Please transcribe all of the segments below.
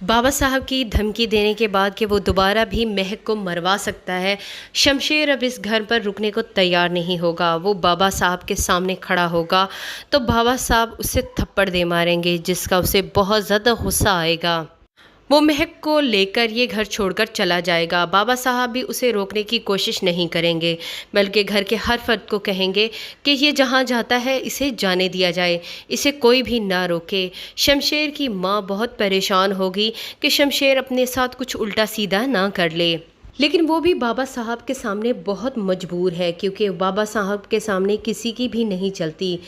बाबा साहब की धमकी देने के बाद कि वो दोबारा भी महक को मरवा सकता है, शमशेर अब इस घर पर रुकने को तैयार नहीं होगा। वो बाबा साहब के सामने खड़ा होगा तो बाबा साहब उसे थप्पड़ दे मारेंगे, जिसका उसे बहुत ज़्यादा गुस्सा आएगा। वो महक को लेकर ये घर छोड़कर चला जाएगा। बाबा साहब भी उसे रोकने की कोशिश नहीं करेंगे, बल्कि घर के हर फर्द को कहेंगे कि ये जहाँ जाता है इसे जाने दिया जाए, इसे कोई भी ना रोके। शमशेर की माँ बहुत परेशान होगी कि शमशेर अपने साथ कुछ उल्टा सीधा ना कर ले, लेकिन वो भी बाबा साहब के सामने बहुत मजबूर है, क्योंकि बाबा साहब के सामने किसी की भी नहीं चलती।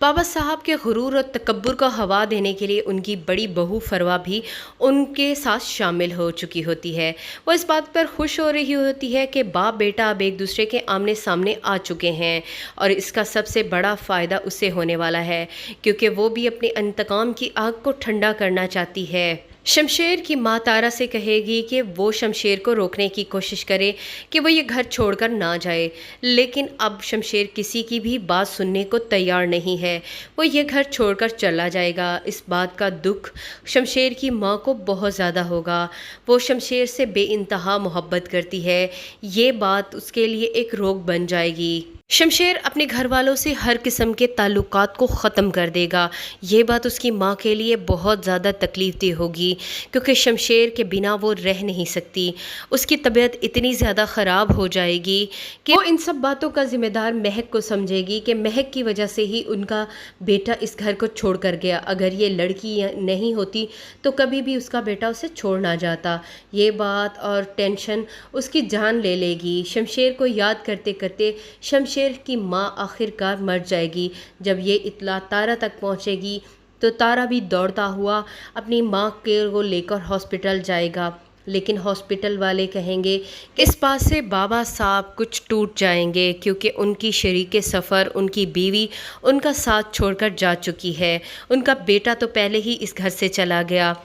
बाबा साहब के गुरूर और तकब्बुर को हवा देने के लिए उनकी बड़ी बहू फरवा भी उनके साथ शामिल हो चुकी होती है। वो इस बात पर खुश हो रही होती है कि बाप बेटा अब एक दूसरे के आमने सामने आ चुके हैं, और इसका सबसे बड़ा फ़ायदा उसे होने वाला है, क्योंकि वो भी अपने इंतकाम की आग को ठंडा करना चाहती है। शमशेर की माँ तारा से कहेगी कि वो शमशेर को रोकने की कोशिश करे कि वो ये घर छोड़कर ना जाए, लेकिन अब शमशेर किसी की भी बात सुनने को तैयार नहीं है। वो ये घर छोड़कर चला जाएगा। इस बात का दुख शमशेर की माँ को बहुत ज़्यादा होगा। वो शमशेर से बेइंतहा मोहब्बत करती है, ये बात उसके लिए एक रोक बन जाएगी। शमशेर अपने घर वालों से हर किस्म के ताल्लुकात को ख़त्म कर देगा। ये बात उसकी माँ के लिए बहुत ज़्यादा तकलीफ़ दे होगी, क्योंकि शमशेर के बिना वो रह नहीं सकती। उसकी तबीयत इतनी ज़्यादा ख़राब हो जाएगी कि वो इन सब बातों का ज़िम्मेदार महक को समझेगी कि महक की वजह से ही उनका बेटा इस घर को छोड़ कर गया। अगर ये लड़की नहीं होती तो कभी भी उसका बेटा उसे छोड़ ना जाता। ये बात और टेंशन उसकी जान ले लेगी। शमशेर को याद करते करते शमशेर की माँ आखिरकार मर जाएगी। जब ये इत्तला तारा तक पहुँचेगी तो तारा भी दौड़ता हुआ अपनी माँ को लेकर हॉस्पिटल जाएगा, लेकिन हॉस्पिटल वाले कहेंगे कि इस बात से बाबा साहब कुछ टूट जाएंगे, क्योंकि उनकी शरीके सफ़र, उनकी बीवी उनका साथ छोड़कर जा चुकी है। उनका बेटा तो पहले ही इस घर से चला गया।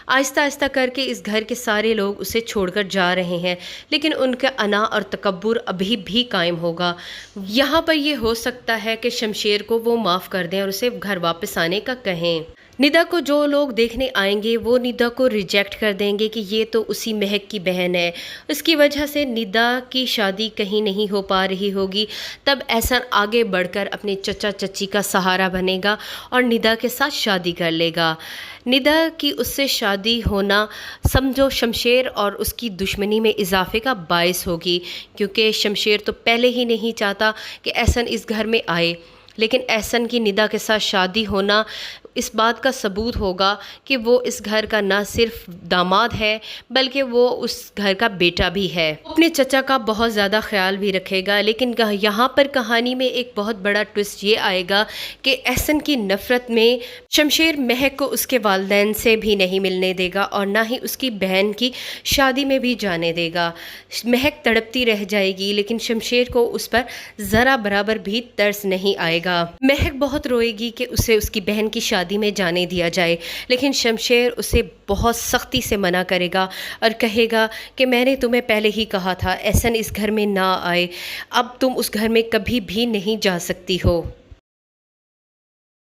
आहिस्ता आहिस्ता करके इस घर के सारे लोग उसे छोड़कर जा रहे हैं, लेकिन उनका अना और तकब्बुर अभी भी कायम होगा। यहाँ पर यह हो सकता है कि शमशेर को वो माफ़ कर दें और उसे घर वापस आने का कहें। निदा को जो लोग देखने आएंगे वो निदा को रिजेक्ट कर देंगे कि ये तो उसी महक की बहन है। उसकी वजह से निदा की शादी कहीं नहीं हो पा रही होगी। तब एहसन आगे बढ़कर अपने चचा चची का सहारा बनेगा और निदा के साथ शादी कर लेगा। निदा की उससे शादी होना समझो शमशेर और उसकी दुश्मनी में इजाफे का बायस होगी, क्योंकि शमशेर तो पहले ही नहीं चाहता कि एहसन इस घर में आए, लेकिन एहसन की निदा के साथ शादी होना इस बात का सबूत होगा कि वो इस घर का ना सिर्फ दामाद है बल्कि वो उस घर का बेटा भी है। अपने चचा का बहुत ज़्यादा ख्याल भी रखेगा। लेकिन यहाँ पर कहानी में एक बहुत बड़ा ट्विस्ट ये आएगा कि एहसन की नफ़रत में शमशेर महक को उसके वालिदैन से भी नहीं मिलने देगा और ना ही उसकी बहन की शादी में भी जाने देगा। महक तड़पती रह जाएगी, लेकिन शमशेर को उस पर ज़रा बराबर भी तरस नहीं आएगा। महक बहुत रोएगी कि उसे उसकी बहन की शादी में जाने दिया जाए, लेकिन शमशेर उसे बहुत सख्ती से मना करेगा और कहेगा कि मैंने तुम्हें पहले ही कहा था एहसन इस घर में ना आए, अब तुम उस घर में कभी भी नहीं जा सकती हो।